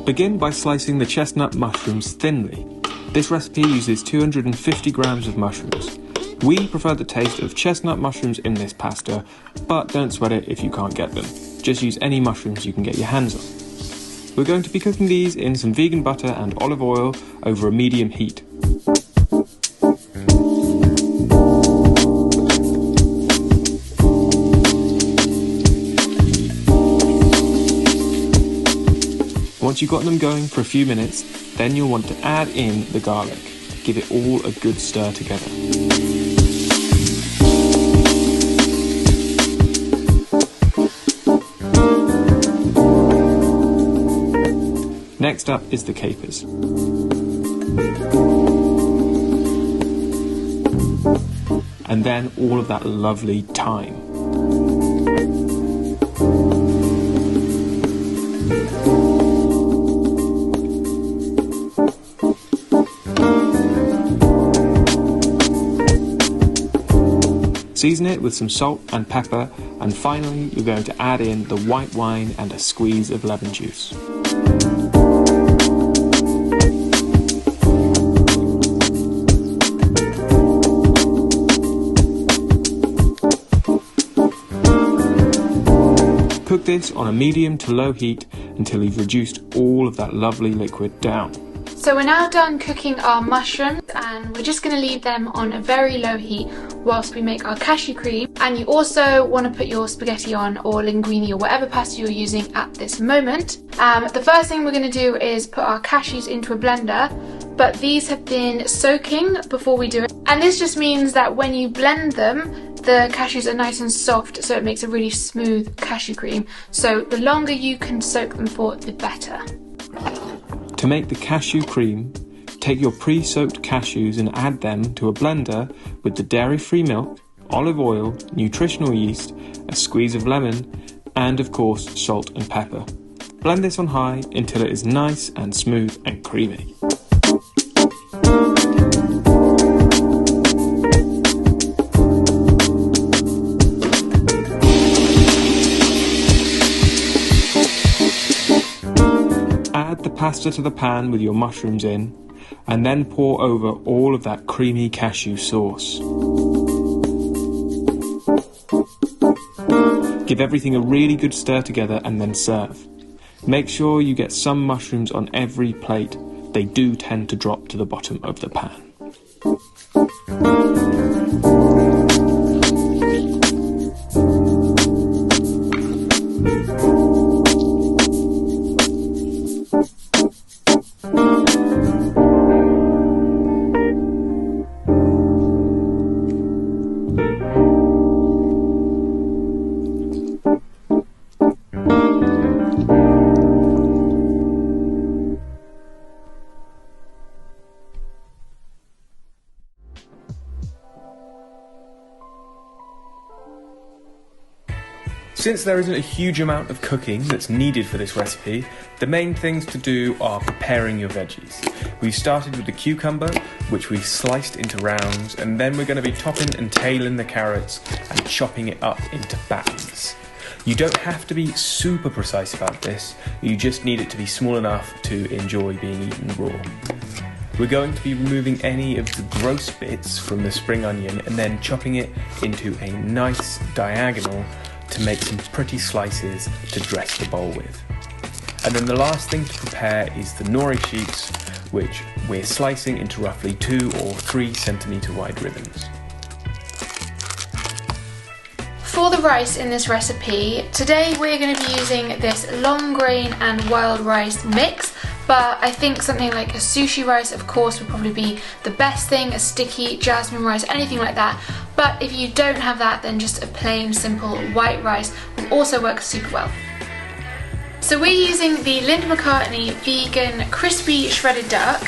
Begin by slicing the chestnut mushrooms thinly. This recipe uses 250 grams of mushrooms. We prefer the taste of chestnut mushrooms in this pasta, but don't sweat it if you can't get them. Just use any mushrooms you can get your hands on. We're going to be cooking these in some vegan butter and olive oil over a medium heat. Once you've got them going for a few minutes, then you'll want to add in the garlic. Give it all a good stir together. Next up is the capers. And then all of that lovely thyme. Season it with some salt and pepper, and finally you're going to add in the white wine and a squeeze of lemon juice. Cook this on a medium to low heat until you've reduced all of that lovely liquid down. So we're now done cooking our mushrooms, and we're just going to leave them on a very low heat whilst we make our cashew cream. And you also want to put your spaghetti on, or linguine, or whatever pasta you're using at this moment. The first thing we're going to do is put our cashews into a blender, but these have been soaking before we do it. And this just means that when you blend them, the cashews are nice and soft, so it makes a really smooth cashew cream. So the longer you can soak them for, the better. To make the cashew cream, take your pre-soaked cashews and add them to a blender with the dairy-free milk, olive oil, nutritional yeast, a squeeze of lemon, and of course salt and pepper. Blend this on high until it is nice and smooth and creamy. Add the pasta to the pan with your mushrooms in, and then pour over all of that creamy cashew sauce. Give everything a really good stir together and then serve. Make sure you get some mushrooms on every plate. They do tend to drop to the bottom of the pan. Since there isn't a huge amount of cooking that's needed for this recipe, the main things to do are preparing your veggies. We've started with the cucumber, which we've sliced into rounds, and then we're going to be topping and tailing the carrots and chopping it up into battens. You don't have to be super precise about this, you just need it to be small enough to enjoy being eaten raw. We're going to be removing any of the gross bits from the spring onion and then chopping it into a nice diagonal to make some pretty slices to dress the bowl with. And then the last thing to prepare is the nori sheets, which we're slicing into roughly 2 or 3 centimetre wide ribbons. For the rice in this recipe, today we're going to be using this long grain and wild rice mix, but I think something like a sushi rice, of course, would probably be the best thing, a sticky jasmine rice, anything like that. But if you don't have that, then just a plain, simple white rice will also work super well. So we're using the Linda McCartney vegan crispy shredded duck.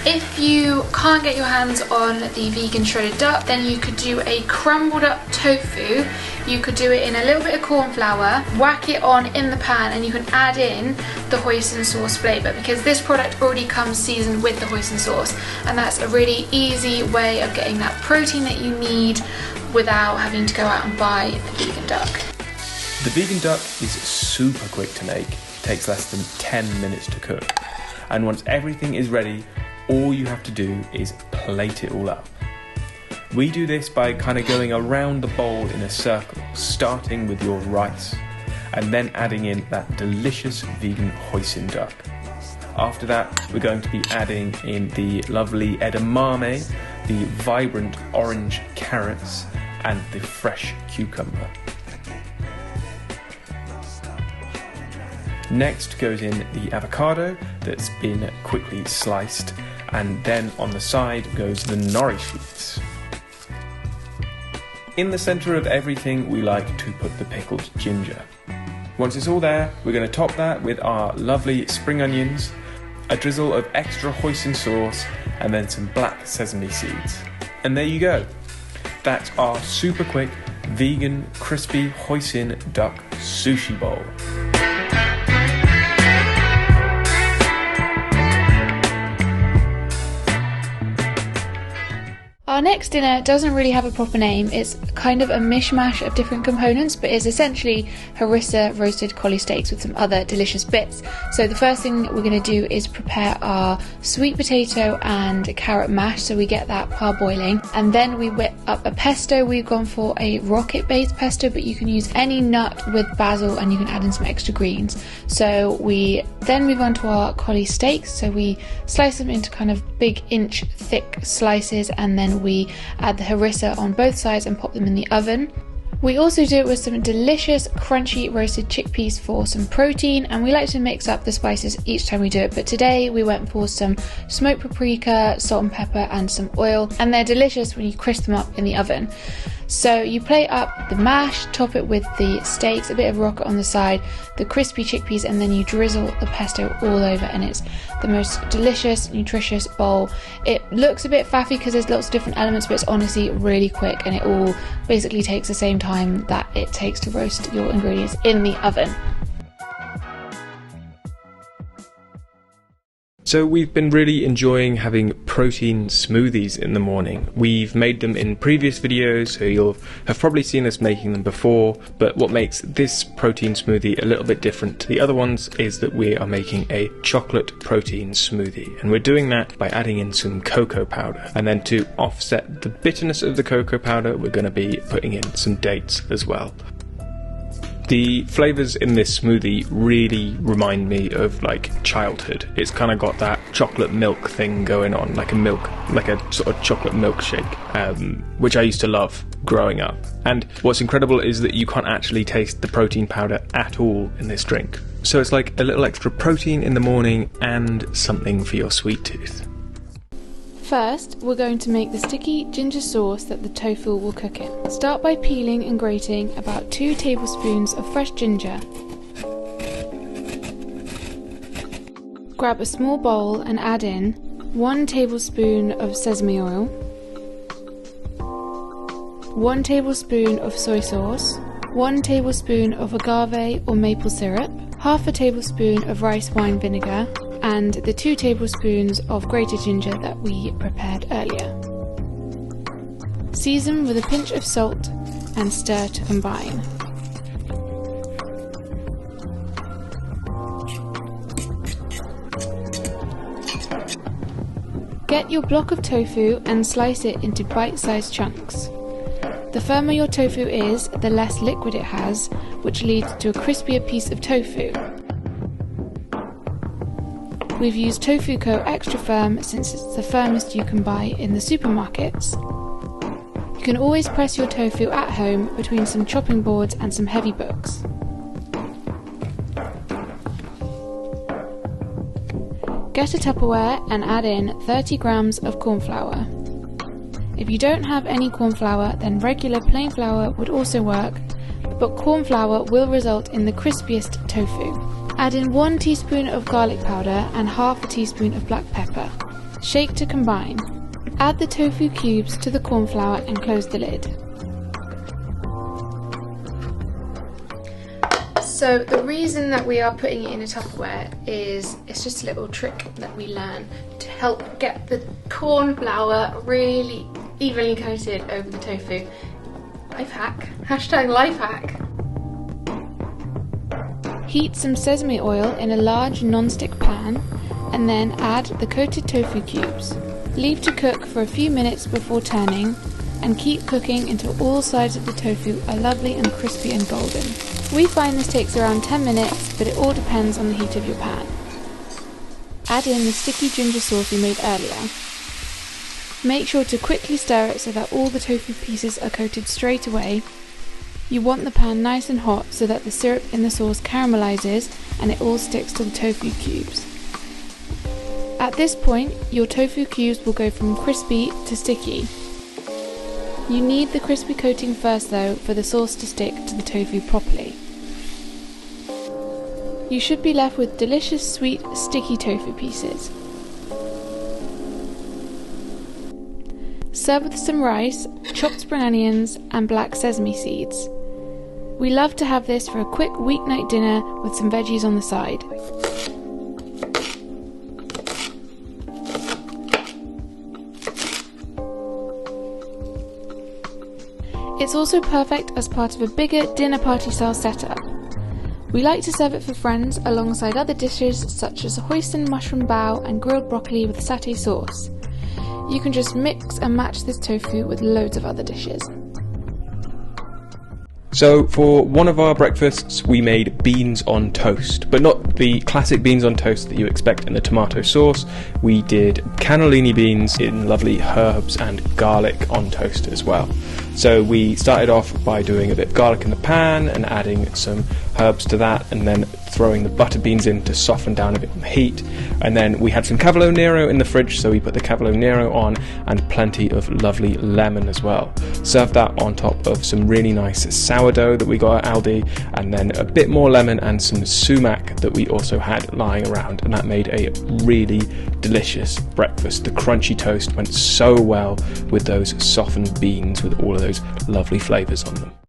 If you can't get your hands on the vegan shredded duck, then you could do a crumbled up tofu. You could do it in a little bit of corn flour, whack it on in the pan, and you can add in the hoisin sauce flavour, because this product already comes seasoned with the hoisin sauce, and that's a really easy way of getting that protein that you need without having to go out and buy the vegan duck. The vegan duck is super quick to make. It takes less than 10 minutes to cook. And once everything is ready, all you have to do is plate it all up. We do this by kind of going around the bowl in a circle, starting with your rice, and then adding in that delicious vegan hoisin duck. After that, we're going to be adding in the lovely edamame, the vibrant orange carrots, and the fresh cucumber. Next goes in the avocado that's been quickly sliced, and then on the side goes the nori sheets. In the centre of everything, we like to put the pickled ginger. Once it's all there, we're going to top that with our lovely spring onions, a drizzle of extra hoisin sauce, and then some black sesame seeds. And there you go. That's our super quick, vegan, crispy hoisin duck sushi bowl. Our next dinner doesn't really have a proper name. It's kind of a mishmash of different components, but it's essentially harissa roasted collie steaks with some other delicious bits. So the first thing we're going to do is prepare our sweet potato and carrot mash, so we get that parboiling, and then we whip up a pesto. We've gone for a rocket based pesto, but you can use any nut with basil and you can add in some extra greens. So we then move on to our collie steaks, so we slice them into kind of big inch thick slices, and then we add the harissa on both sides and pop them in the oven. We also do it with some delicious crunchy roasted chickpeas for some protein, and we like to mix up the spices each time we do it, but today we went for some smoked paprika, salt and pepper and some oil, and they're delicious when you crisp them up in the oven. So you plate up the mash, top it with the steaks, a bit of rocket on the side, the crispy chickpeas, and then you drizzle the pesto all over, and it's the most delicious, nutritious bowl. It looks a bit faffy because there's lots of different elements, but it's honestly really quick, and it all basically takes the same time that it takes to roast your ingredients in the oven. So we've been really enjoying having protein smoothies in the morning. We've made them in previous videos, so you'll have probably seen us making them before, but what makes this protein smoothie a little bit different to the other ones is that we are making a chocolate protein smoothie, and we're doing that by adding in some cocoa powder, and then to offset the bitterness of the cocoa powder, we're going to be putting in some dates as well. The flavours in this smoothie really remind me of like childhood. It's kind of got that chocolate milk thing going on, like a sort of chocolate milkshake, which I used to love growing up. And what's incredible is that you can't actually taste the protein powder at all in this drink. So it's like a little extra protein in the morning and something for your sweet tooth. First, we're going to make the sticky ginger sauce that the tofu will cook in. Start by peeling and grating about 2 tablespoons of fresh ginger. Grab a small bowl and add in 1 tablespoon of sesame oil, 1 tablespoon of soy sauce, 1 tablespoon of agave or maple syrup, half a tablespoon of rice wine vinegar, and the 2 tablespoons of grated ginger that we prepared earlier. Season with a pinch of salt and stir to combine. Get your block of tofu and slice it into bite-sized chunks. The firmer your tofu is, the less liquid it has, which leads to a crispier piece of tofu. We've used Tofu Co Extra Firm since it's the firmest you can buy in the supermarkets. You can always press your tofu at home between some chopping boards and some heavy books. Get a Tupperware and add in 30 grams of corn flour. If you don't have any corn flour, then regular plain flour would also work, but corn flour will result in the crispiest tofu. Add in 1 teaspoon of garlic powder and half a teaspoon of black pepper. Shake to combine. Add the tofu cubes to the corn flour and close the lid. So the reason that we are putting it in a Tupperware is it's just a little trick that we learn to help get the corn flour really evenly coated over the tofu. Life hack. Hashtag life hack. Heat some sesame oil in a large non-stick pan, and then add the coated tofu cubes. Leave to cook for a few minutes before turning, and keep cooking until all sides of the tofu are lovely and crispy and golden. We find this takes around 10 minutes, but it all depends on the heat of your pan. Add in the sticky ginger sauce we made earlier. Make sure to quickly stir it so that all the tofu pieces are coated straight away. You want the pan nice and hot so that the syrup in the sauce caramelizes and it all sticks to the tofu cubes. At this point, your tofu cubes will go from crispy to sticky. You need the crispy coating first though for the sauce to stick to the tofu properly. You should be left with delicious sweet sticky tofu pieces. Serve with some rice, chopped spring onions and black sesame seeds. We love to have this for a quick weeknight dinner with some veggies on the side. It's also perfect as part of a bigger dinner party style setup. We like to serve it for friends alongside other dishes such as hoisin mushroom bao and grilled broccoli with satay sauce. You can just mix and match this tofu with loads of other dishes. So for one of our breakfasts we made beans on toast, but not the classic beans on toast that you expect in the tomato sauce. We did cannellini beans in lovely herbs and garlic on toast as well. So we started off by doing a bit of garlic in the pan and adding some herbs to that, and then throwing the butter beans in to soften down a bit on the heat. And then we had some cavolo nero in the fridge, so we put the cavolo nero on and plenty of lovely lemon as well. Served that on top of some really nice sourdough that we got at Aldi, and then a bit more lemon and some sumac that we also had lying around, and that made a really delicious breakfast. The crunchy toast went so well with those softened beans with all of those lovely flavours on them.